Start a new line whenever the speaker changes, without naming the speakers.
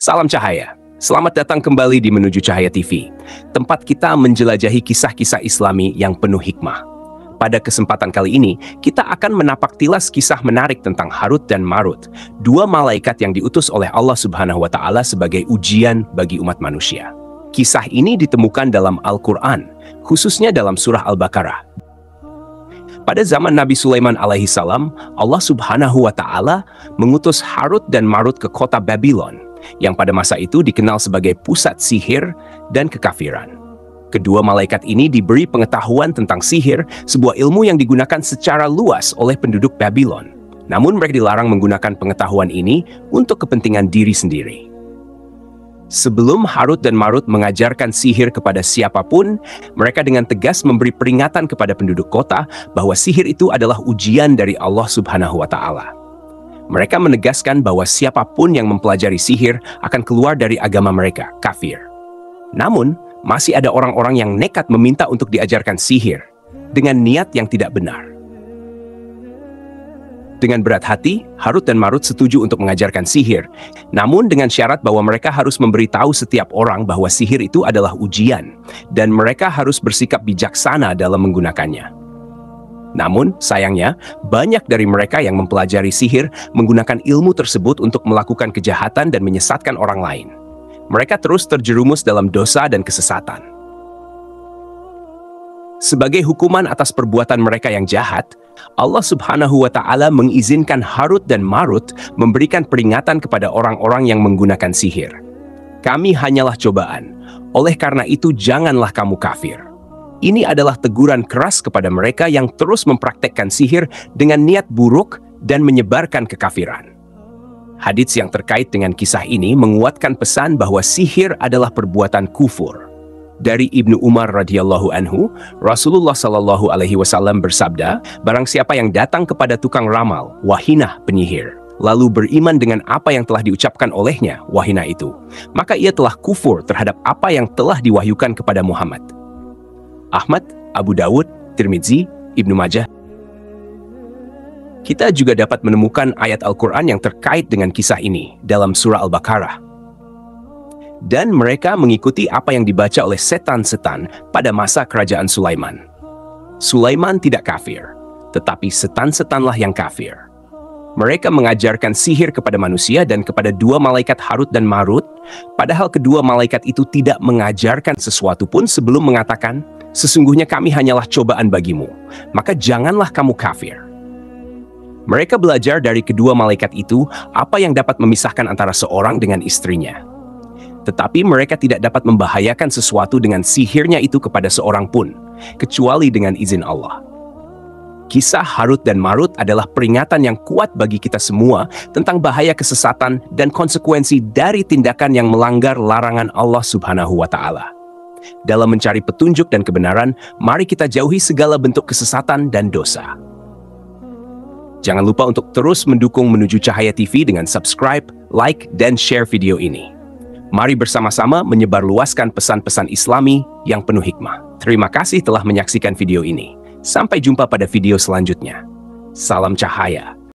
Salam cahaya. Selamat datang kembali di Menuju Cahaya TV, tempat kita menjelajahi kisah-kisah Islami yang penuh hikmah. Pada kesempatan kali ini, kita akan menapak tilas kisah menarik tentang Harut dan Marut, dua malaikat yang diutus oleh Allah Subhanahu wa Ta'ala sebagai ujian bagi umat manusia. Kisah ini ditemukan dalam Al-Quran, khususnya dalam surah Al-Baqarah. Pada zaman Nabi Sulaiman alaihi salam, Allah Subhanahu wa Ta'ala mengutus Harut dan Marut ke kota Babylon, yang pada masa itu dikenal sebagai pusat sihir dan kekafiran. Kedua malaikat ini diberi pengetahuan tentang sihir, sebuah ilmu yang digunakan secara luas oleh penduduk Babylon. Namun mereka dilarang menggunakan pengetahuan ini untuk kepentingan diri sendiri. Sebelum Harut dan Marut mengajarkan sihir kepada siapapun, mereka dengan tegas memberi peringatan kepada penduduk kota bahwa sihir itu adalah ujian dari Allah Subhanahu wa Ta'ala. Mereka menegaskan bahwa siapapun yang mempelajari sihir akan keluar dari agama mereka, kafir. Namun, masih ada orang-orang yang nekat meminta untuk diajarkan sihir dengan niat yang tidak benar. Dengan berat hati, Harut dan Marut setuju untuk mengajarkan sihir, namun dengan syarat bahwa mereka harus memberitahu setiap orang bahwa sihir itu adalah ujian, dan mereka harus bersikap bijaksana dalam menggunakannya. Namun, sayangnya, banyak dari mereka yang mempelajari sihir menggunakan ilmu tersebut untuk melakukan kejahatan dan menyesatkan orang lain. Mereka terus terjerumus dalam dosa dan kesesatan. Sebagai hukuman atas perbuatan mereka yang jahat, Allah Subhanahu wa Ta'ala mengizinkan Harut dan Marut memberikan peringatan kepada orang-orang yang menggunakan sihir. Kami hanyalah cobaan, oleh karena itu janganlah kamu kafir. Ini adalah teguran keras kepada mereka yang terus mempraktekkan sihir dengan niat buruk dan menyebarkan kekafiran. Hadits yang terkait dengan kisah ini menguatkan pesan bahwa sihir adalah perbuatan kufur. Dari Ibnu Umar radhiyallahu anhu, Rasulullah sallallahu alaihi wasallam bersabda, barang siapa yang datang kepada tukang ramal, wahinah penyihir, lalu beriman dengan apa yang telah diucapkan olehnya, wahinah itu, maka ia telah kufur terhadap apa yang telah diwahyukan kepada Muhammad. Ahmad, Abu Dawud, Tirmidzi, Ibnu Majah. Kita juga dapat menemukan ayat Al-Quran yang terkait dengan kisah ini dalam surah Al-Baqarah. Dan mereka mengikuti apa yang dibaca oleh setan-setan pada masa kerajaan Sulaiman. Sulaiman tidak kafir, tetapi setan-setanlah yang kafir. Mereka mengajarkan sihir kepada manusia dan kepada dua malaikat Harut dan Marut, padahal kedua malaikat itu tidak mengajarkan sesuatu pun sebelum mengatakan, sesungguhnya kami hanyalah cobaan bagimu, maka janganlah kamu kafir. Mereka belajar dari kedua malaikat itu apa yang dapat memisahkan antara seorang dengan istrinya. Tetapi mereka tidak dapat membahayakan sesuatu dengan sihirnya itu kepada seorang pun, kecuali dengan izin Allah. Kisah Harut dan Marut adalah peringatan yang kuat bagi kita semua tentang bahaya kesesatan dan konsekuensi dari tindakan yang melanggar larangan Allah Subhanahu wa Ta'ala. Dalam mencari petunjuk dan kebenaran, mari kita jauhi segala bentuk kesesatan dan dosa. Jangan lupa untuk terus mendukung Menuju Cahaya TV dengan subscribe, like, dan share video ini. Mari bersama-sama menyebarluaskan pesan-pesan Islami yang penuh hikmah. Terima kasih telah menyaksikan video ini. Sampai jumpa pada video selanjutnya. Salam cahaya.